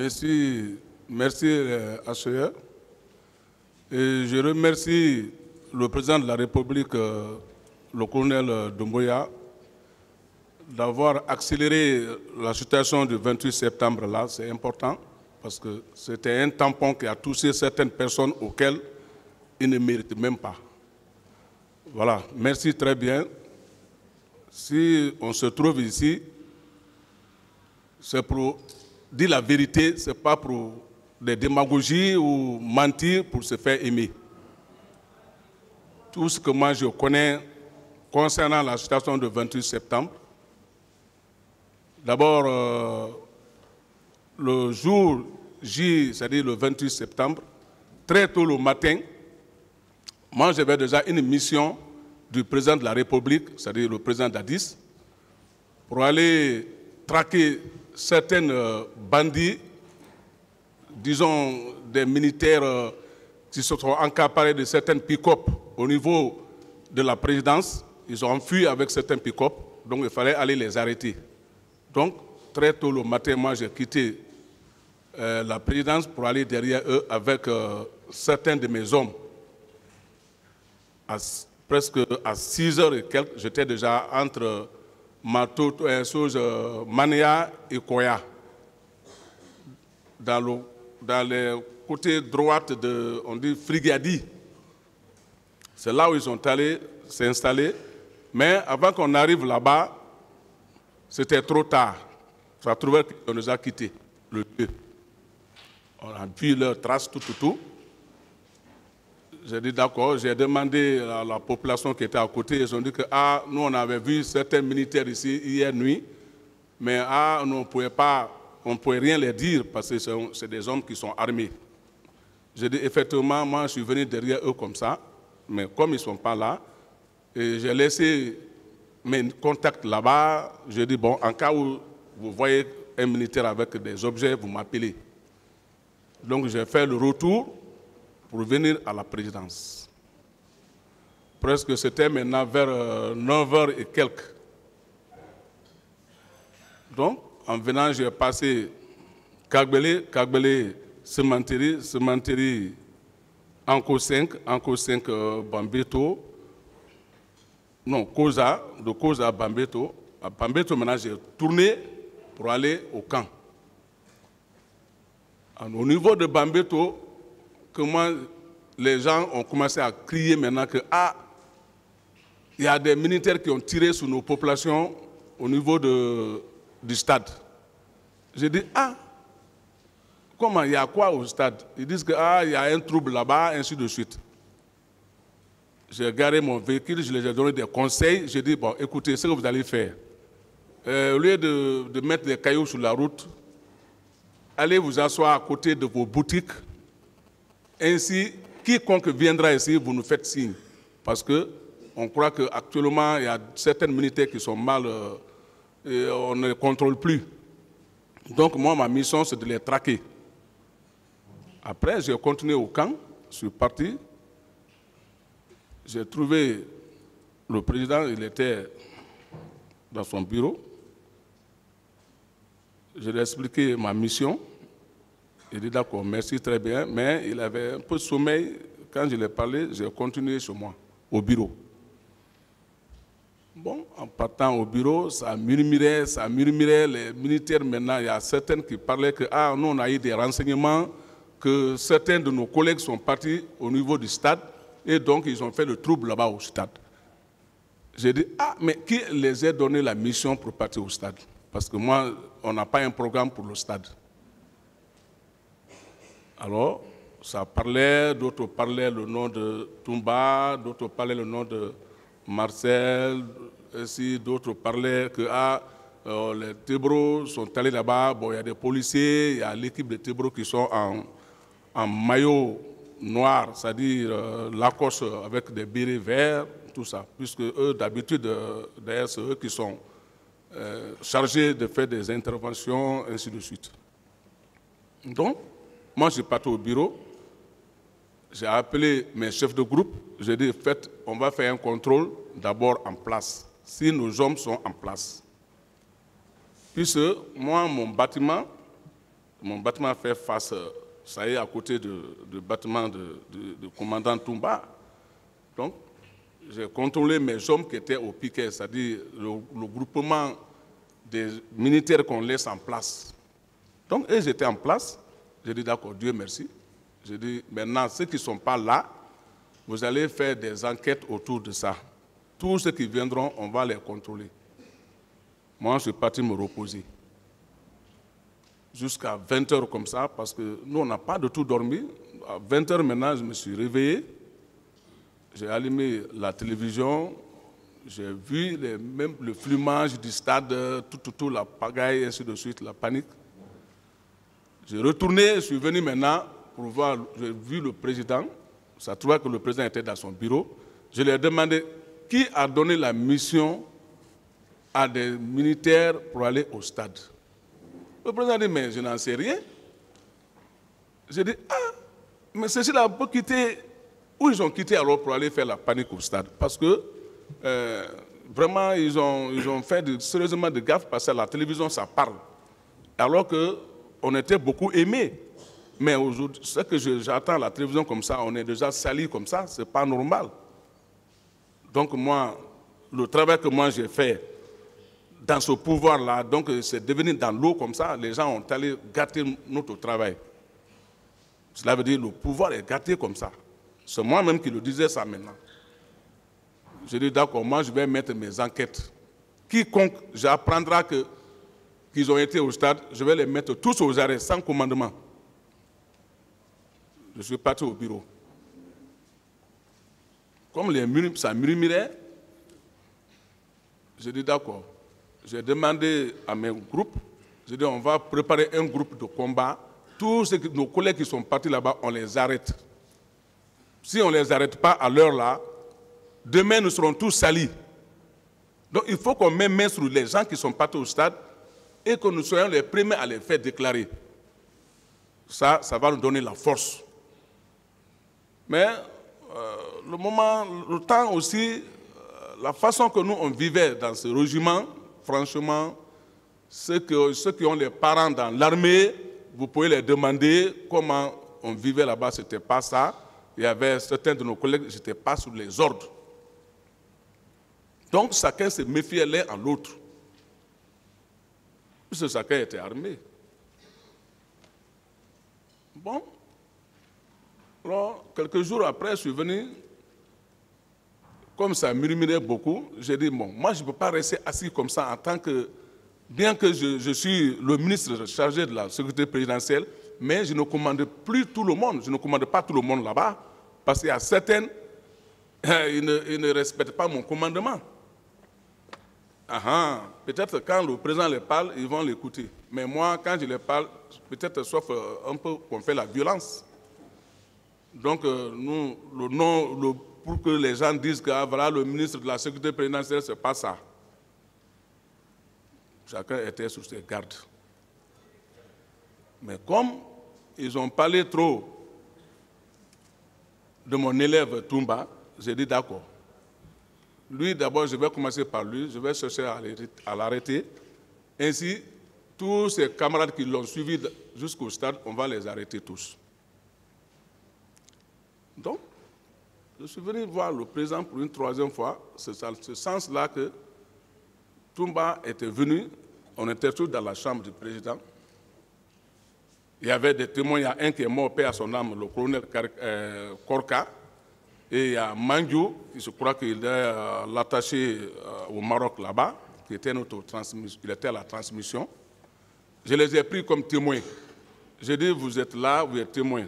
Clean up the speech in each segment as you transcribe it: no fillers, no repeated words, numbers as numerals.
Merci, HCR. Et je remercie le président de la République, le colonel Doumbouya, d'avoir accéléré la situation du 28 septembre là. C'est important parce que c'était un tampon qui a touché certaines personnes auxquelles ils ne méritent même pas. Voilà, merci très bien. Si on se trouve ici, c'est pour dire la vérité, ce n'est pas pour des démagogies ou mentir pour se faire aimer. Tout ce que moi je connais concernant la situation du 28 septembre, d'abord, le jour J, c'est-à-dire le 28 septembre, très tôt le matin, moi j'avais déjà une mission du président de la République, c'est-à-dire le président d'Addis, pour aller traquer certains bandits, disons des militaires qui se sont encaparés de certaines pick-up au niveau de la présidence. Ils ont fui avec certains pick-up, donc il fallait aller les arrêter. Donc, très tôt le matin, moi j'ai quitté la présidence pour aller derrière eux avec certains de mes hommes. Presque à 6h et quelques, j'étais déjà entre Mania et Koya. Dans les côtés droite de, on dit, Frigadi. C'est là où ils sont allés s'installer. Mais avant qu'on arrive là-bas, c'était trop tard. Ça trouvait qu'on nous a quittés, le lieu. On a vu leurs traces, tout. J'ai dit d'accord, j'ai demandé à la population qui était à côté, ils ont dit que nous on avait vu certains militaires ici hier nuit, mais nous on ne pouvait rien les dire parce que c'est des hommes qui sont armés. J'ai dit effectivement, moi je suis venu derrière eux comme ça, mais comme ils ne sont pas là, j'ai laissé mes contacts là-bas, j'ai dit bon, en cas où vous voyez un militaire avec des objets, vous m'appelez. Donc j'ai fait le retour pour venir à la présidence. Presque c'était maintenant vers 9h et quelques. Donc, en venant, j'ai passé Kagbele, Semanteri, Anko 5, Bambeto, non, Koza, de Koza à Bambeto. À Bambeto, maintenant, j'ai tourné pour aller au camp. Au niveau de Bambeto, comment les gens ont commencé à crier maintenant que il y a des militaires qui ont tiré sur nos populations au niveau du stade. J'ai dit comment, il y a quoi au stade? Ils disent que il y a un trouble là-bas, ainsi de suite. J'ai garé mon véhicule, je les ai donné des conseils. J'ai dit, bon, écoutez, ce que vous allez faire, au lieu de mettre des cailloux sur la route, allez vous asseoir à côté de vos boutiques. Ainsi, quiconque viendra ici, vous nous faites signe. Parce qu'on croit qu'actuellement, il y a certains militaires qui sont mal, et on ne les contrôle plus. Donc moi, ma mission, c'est de les traquer. Après, j'ai continué au camp, je suis parti. J'ai trouvé le président, il était dans son bureau. Je lui ai expliqué ma mission. Il dit d'accord, merci, très bien, mais il avait un peu de sommeil. Quand je lui ai parlé, j'ai continué chez moi, au bureau. Bon, en partant au bureau, ça murmurait, les militaires maintenant, il y a certains qui parlaient que nous on a eu des renseignements, que certains de nos collègues sont partis au niveau du stade, et donc ils ont fait le trouble là-bas au stade. J'ai dit, mais qui les a donné la mission pour partir au stade? Parce que moi, on n'a pas un programme pour le stade. Alors, ça parlait, d'autres parlaient le nom de Toumba, d'autres parlaient le nom de Marcel, ainsi d'autres parlaient que les Tébros sont allés là-bas, bon, il y a des policiers, il y a l'équipe de Tébros qui sont en maillot noir, c'est-à-dire Lacoste avec des bérets verts, tout ça, puisque eux, d'habitude, d'ailleurs, c'est eux qui sont chargés de faire des interventions, ainsi de suite. Donc, moi, je suis parti au bureau, j'ai appelé mes chefs de groupe, j'ai dit, faites, on va faire un contrôle d'abord en place, si nos hommes sont en place. Puisque moi, mon bâtiment, mon bâtiment fait face, ça y est, à côté du bâtiment de commandant Toumba. Donc, j'ai contrôlé mes hommes qui étaient au piquet, c'est-à-dire le groupement des militaires qu'on laisse en place. Donc, eux, ils étaient en place. J'ai dit, d'accord, Dieu merci. J'ai dit, maintenant, ceux qui ne sont pas là, vous allez faire des enquêtes autour de ça. Tous ceux qui viendront, on va les contrôler. Moi, je suis parti me reposer. Jusqu'à 20 h comme ça, parce que nous, on n'a pas de tout dormi. À 20 h maintenant, je me suis réveillé. J'ai allumé la télévision. J'ai vu même le flumage du stade, tout, la pagaille, ainsi de suite, la panique. J'ai retourné, je suis venu maintenant pour voir, j'ai vu le président. Ça trouvait que le président était dans son bureau. Je lui ai demandé qui a donné la mission à des militaires pour aller au stade. Le président a dit, mais je n'en sais rien. J'ai dit, ah, mais ceux-là ont quitté. Où ils ont quitté alors pour aller faire la panique au stade? Parce que vraiment, ils ont fait sérieusement de gaffe parce que la télévision, ça parle. Alors qu'on était beaucoup aimés. Mais aujourd'hui, ce que j'attends à la télévision comme ça, on est déjà sali comme ça, ce n'est pas normal. Donc moi, le travail que moi j'ai fait dans ce pouvoir-là, donc c'est devenu dans l'eau comme ça, les gens ont allé gâter notre travail. Cela veut dire que le pouvoir est gâté comme ça. C'est moi-même qui le disais ça maintenant. J'ai dit d'accord, moi je vais mettre mes enquêtes. Quiconque j'apprendra qu'ils ont été au stade, je vais les mettre tous aux arrêts, sans commandement. Je suis parti au bureau. Comme ça murmurait, j'ai dit d'accord. J'ai demandé à mes groupes, j'ai dit on va préparer un groupe de combat. Tous nos collègues qui sont partis là-bas, on les arrête. Si on ne les arrête pas à l'heure là, demain nous serons tous salis. Donc il faut qu'on mette main sur les gens qui sont partis au stade et que nous soyons les premiers à les faire déclarer. Ça va nous donner la force. Mais le temps aussi, la façon que nous on vivait dans ce régiment, franchement, ceux qui ont les parents dans l'armée, vous pouvez les demander comment on vivait là-bas, ce n'était pas ça. Il y avait certains de nos collègues, je n'étais pas sous les ordres. Donc chacun se méfiait l'un à l'autre. Puisque chacun était armé. Bon. Alors, quelques jours après, je suis venu, comme ça murmurait beaucoup, j'ai dit, bon, moi je ne peux pas rester assis comme ça en tant que, bien que je suis le ministre chargé de la sécurité présidentielle, mais je ne commande plus tout le monde, je ne commande pas tout le monde là-bas, parce qu'il y a certaines, ils ne respectent pas mon commandement. Peut-être quand le président les parle, ils vont l'écouter. Mais moi, quand je les parle, peut-être sauf un peu qu'on fait la violence. Donc, nous, pour que les gens disent que voilà, le ministre de la Sécurité présidentielle, ce n'est pas ça. Chacun était sur ses gardes. Mais comme ils ont parlé trop de mon élève Toumba, j'ai dit d'accord. Lui, d'abord, je vais commencer par lui, je vais chercher à l'arrêter. Ainsi, tous ses camarades qui l'ont suivi jusqu'au stade, on va les arrêter tous. Donc, je suis venu voir le président pour une troisième fois. C'est ce sens-là que Toumba était venu. On était tous dans la chambre du président. Il y avait des témoins. Il y a un qui est mort, paix à son âme, le colonel Korka. Et il y a Mandiou, qui je crois qu'il est l'attaché au Maroc là-bas, qui était il était à la transmission. Je les ai pris comme témoins. J'ai dit, vous êtes là, vous êtes témoins.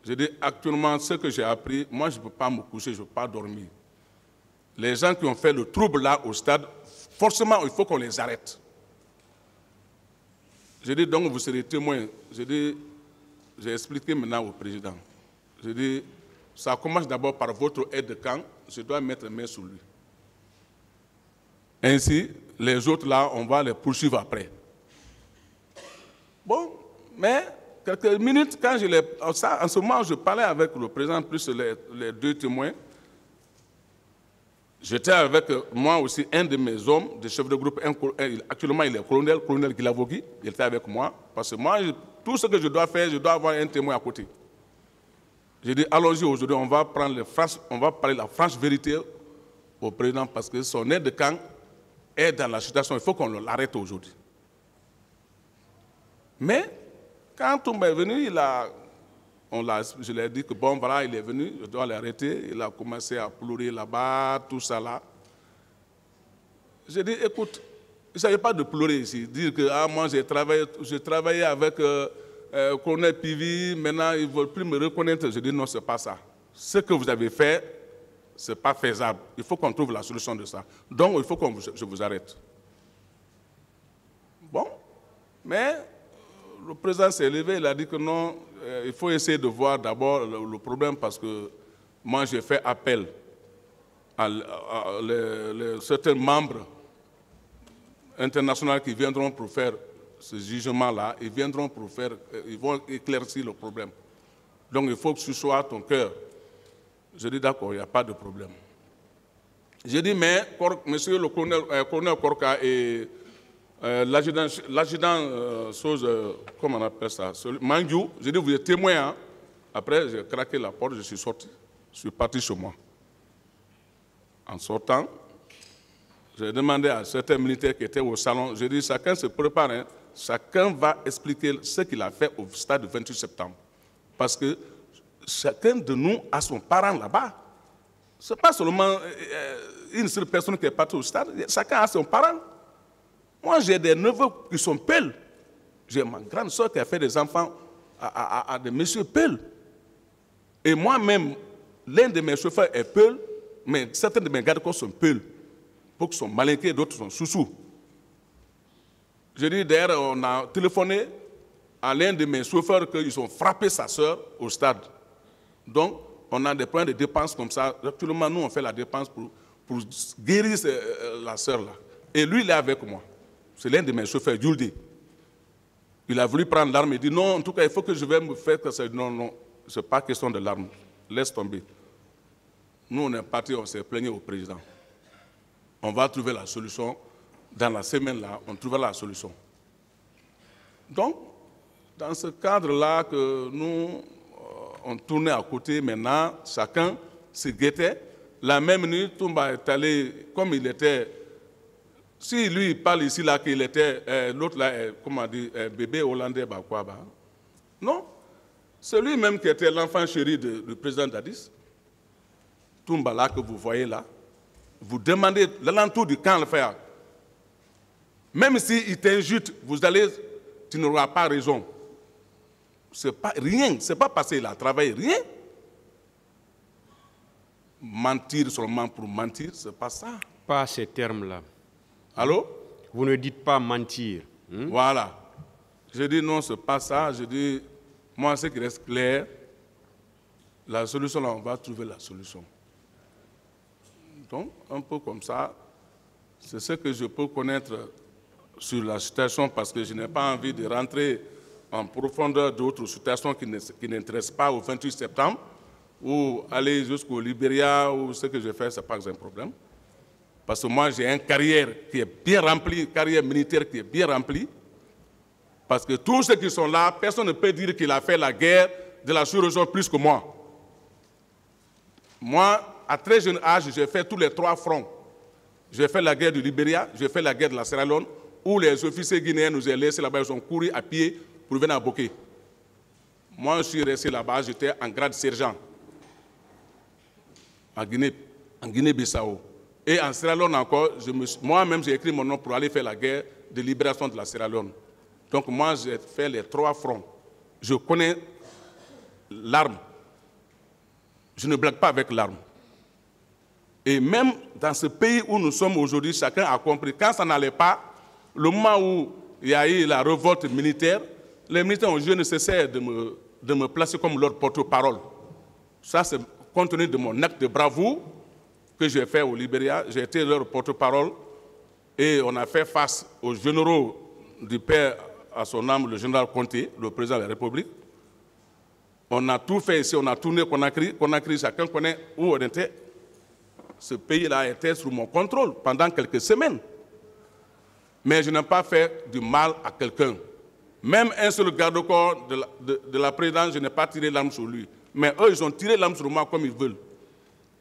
J'ai dit, actuellement, ce que j'ai appris, moi, je ne peux pas me coucher, je ne peux pas dormir. Les gens qui ont fait le trouble là au stade, forcément, il faut qu'on les arrête. J'ai dit, donc, vous serez témoins. J'ai expliqué maintenant au président. J'ai dit, ça commence d'abord par votre aide de camp, je dois mettre main sur lui. Ainsi, les autres là, on va les poursuivre après. Bon, mais quelques minutes, quand en ce moment, je parlais avec le président plus les deux témoins. J'étais avec moi aussi un de mes hommes, de chef de groupe, actuellement il est colonel Guilavogui, il était avec moi, parce que moi, tout ce que je dois faire, je dois avoir un témoin à côté. J'ai dit, allons-y aujourd'hui, on va parler la franche vérité au président, parce que son aide de camp est dans la situation, il faut qu'on l'arrête aujourd'hui. Mais, quand Toumba est venu, je lui ai dit que bon, voilà, il est venu, je dois l'arrêter. Il a commencé à pleurer là-bas, tout ça là. J'ai dit, écoute, il ne savait pas de pleurer ici. Dire que ah, moi, j'ai travaillé avec Colonel Pivi, maintenant, ils ne veulent plus me reconnaître. J'ai dit, non, ce n'est pas ça. Ce que vous avez fait, ce n'est pas faisable. Il faut qu'on trouve la solution de ça. Donc, il faut que je vous arrête. Bon, mais le président s'est levé, il a dit que non, il faut essayer de voir d'abord le problème parce que moi j'ai fait appel à certains membres internationaux qui viendront pour faire ce jugement-là, ils vont éclaircir le problème. Donc il faut que ce soit à ton cœur. Je dis d'accord, il n'y a pas de problème. J'ai dit mais monsieur le colonel Korka et l'adjudant, comment on appelle ça, Mangiou, j'ai dit, vous êtes témoin. Hein? Après, j'ai craqué la porte, je suis sorti. Je suis parti chez moi. En sortant, j'ai demandé à certains militaires qui étaient au salon, j'ai dit, chacun se prépare, hein? Chacun va expliquer ce qu'il a fait au stade du 28 septembre. Parce que chacun de nous a son parent là-bas. Ce n'est pas seulement une seule personne qui est partie au stade, chacun a son parent. Moi, j'ai des neveux qui sont peuls. J'ai ma grande soeur qui a fait des enfants à des messieurs peuls. Et moi-même, l'un de mes chauffeurs est peul, mais certains de mes gardes-corps sont peuls. Beaucoup sont malinqués, d'autres sont sous-sous. J'ai dit, d'ailleurs, on a téléphoné à l'un de mes chauffeurs qu'ils ont frappé sa soeur au stade. Donc, on a des points de dépenses comme ça. Actuellement, nous, on fait la dépense pour guérir la soeur là. Et lui, il est avec moi. C'est l'un de mes chauffeurs, Yuldi. Il a voulu prendre l'arme. Il dit non, en tout cas, il faut que je vais me faire que ça. Non, non, ce n'est pas question de l'arme. Laisse tomber. Nous, on est partis, on s'est plaigné au président. On va trouver la solution. Dans la semaine-là, on trouvera la solution. Donc, dans ce cadre-là que nous, on tournait à côté, maintenant, chacun se guettait. La même nuit, Toumba est allé, comme il était. Si lui il parle ici là qu'il était, l'autre là, comment dire, bébé hollandais, bah quoi, bah. Non, c'est lui-même qui était l'enfant chéri du président Dadis. Toumba là que vous voyez là, vous demandez l'alentour du camp le faire. Même s'il t'injute, tu n'auras pas raison. C'est pas rien, c'est pas parce qu'il a travaillé, rien. Mentir seulement pour mentir, c'est pas ça. Pas ces termes-là. Allô? Vous ne dites pas mentir. Voilà. Je dis non, ce n'est pas ça. Je dis, moi, ce qui reste clair, la solution, là, on va trouver la solution. Donc, un peu comme ça, c'est ce que je peux connaître sur la situation parce que je n'ai pas envie de rentrer en profondeur d'autres situations qui n'intéressent pas au 28 septembre ou aller jusqu'au Libéria ou ce que je fais, ce n'est pas un problème. Parce que moi, j'ai une carrière qui est bien remplie, carrière militaire qui est bien remplie. Parce que tous ceux qui sont là, personne ne peut dire qu'il a fait la guerre de la sous-région plus que moi. Moi, à très jeune âge, j'ai fait tous les 3 fronts. J'ai fait la guerre du Libéria, j'ai fait la guerre de la Sierra Leone, où les officiers guinéens nous ont laissés là-bas, ils ont couru à pied pour venir à Boké. Moi, je suis resté là-bas, j'étais en grade sergent, en Guinée-Bissau. Et en Sierra Leone encore, moi-même j'ai écrit mon nom pour aller faire la guerre de libération de la Sierra Leone. Donc moi j'ai fait les 3 fronts. Je connais l'arme. Je ne blague pas avec l'arme. Et même dans ce pays où nous sommes aujourd'hui, chacun a compris. Quand ça n'allait pas, le moment où il y a eu la révolte militaire, les militaires ont eu nécessaire de me placer comme leur porte-parole. Ça c'est compte tenu de mon acte de bravoure que j'ai fait au Libéria, j'ai été leur porte-parole et on a fait face aux généraux du père à son âme, le général Conté, le président de la République. On a tout fait ici, on a tourné Conakry, chacun connaît où on était. ce pays-là était sous mon contrôle pendant quelques semaines. Mais je n'ai pas fait du mal à quelqu'un. Même un seul garde-corps de la présidence, je n'ai pas tiré l'arme sur lui. Mais eux, ils ont tiré l'arme sur moi comme ils veulent.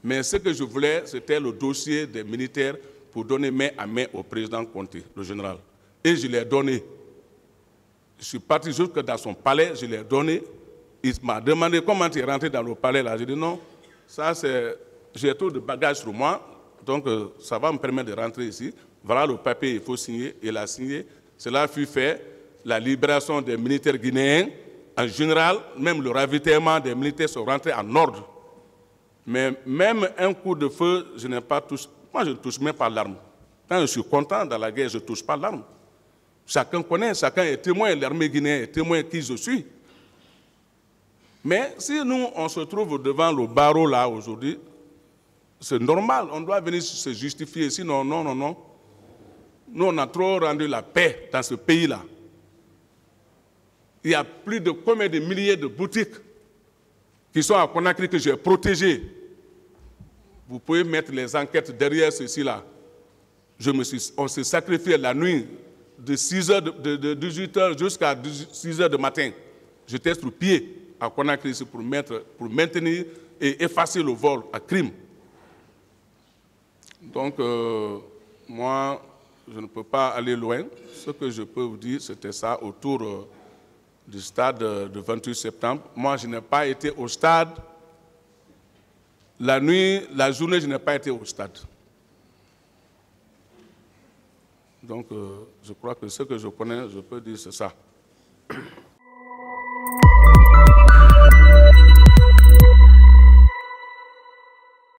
Mais ce que je voulais, c'était le dossier des militaires pour donner main à main au président Conté, le général. Et je l'ai donné. Je suis parti jusque dans son palais, je l'ai donné. Il m'a demandé comment tu es rentré dans le palais là. J'ai dit non, ça c'est, j'ai trop de bagages sur moi, donc ça va me permettre de rentrer ici. Voilà le papier, il faut signer. Il a signé. Cela fut fait. La libération des militaires guinéens, en général, même le ravitaillement des militaires sont rentrés en ordre. Mais même un coup de feu, je n'ai pas touché. Moi, je ne touche même pas l'arme. Quand je suis content dans la guerre, je ne touche pas l'arme. Chacun connaît, chacun est témoin, l'armée guinéenne est témoin qui je suis. Mais si nous, on se trouve devant le barreau là aujourd'hui, c'est normal, on doit venir se justifier. Sinon, non, non, non. Nous, on a trop rendu la paix dans ce pays-là. Il y a plus de combien de milliers de boutiques qui sont à Conakry que j'ai protégées. Vous pouvez mettre les enquêtes derrière ceci-là. On s'est sacrifié la nuit de 18h jusqu'à 6h du matin. J'étais sur pied à Conakry pour maintenir et effacer le vol à crime. Donc, moi, je ne peux pas aller loin. Ce que je peux vous dire, c'était ça autour du stade du 28 septembre. Moi, je n'ai pas été au stade. La nuit, la journée, je n'ai pas été au stade. Donc, je crois que ce que je connais, je peux dire, c'est ça.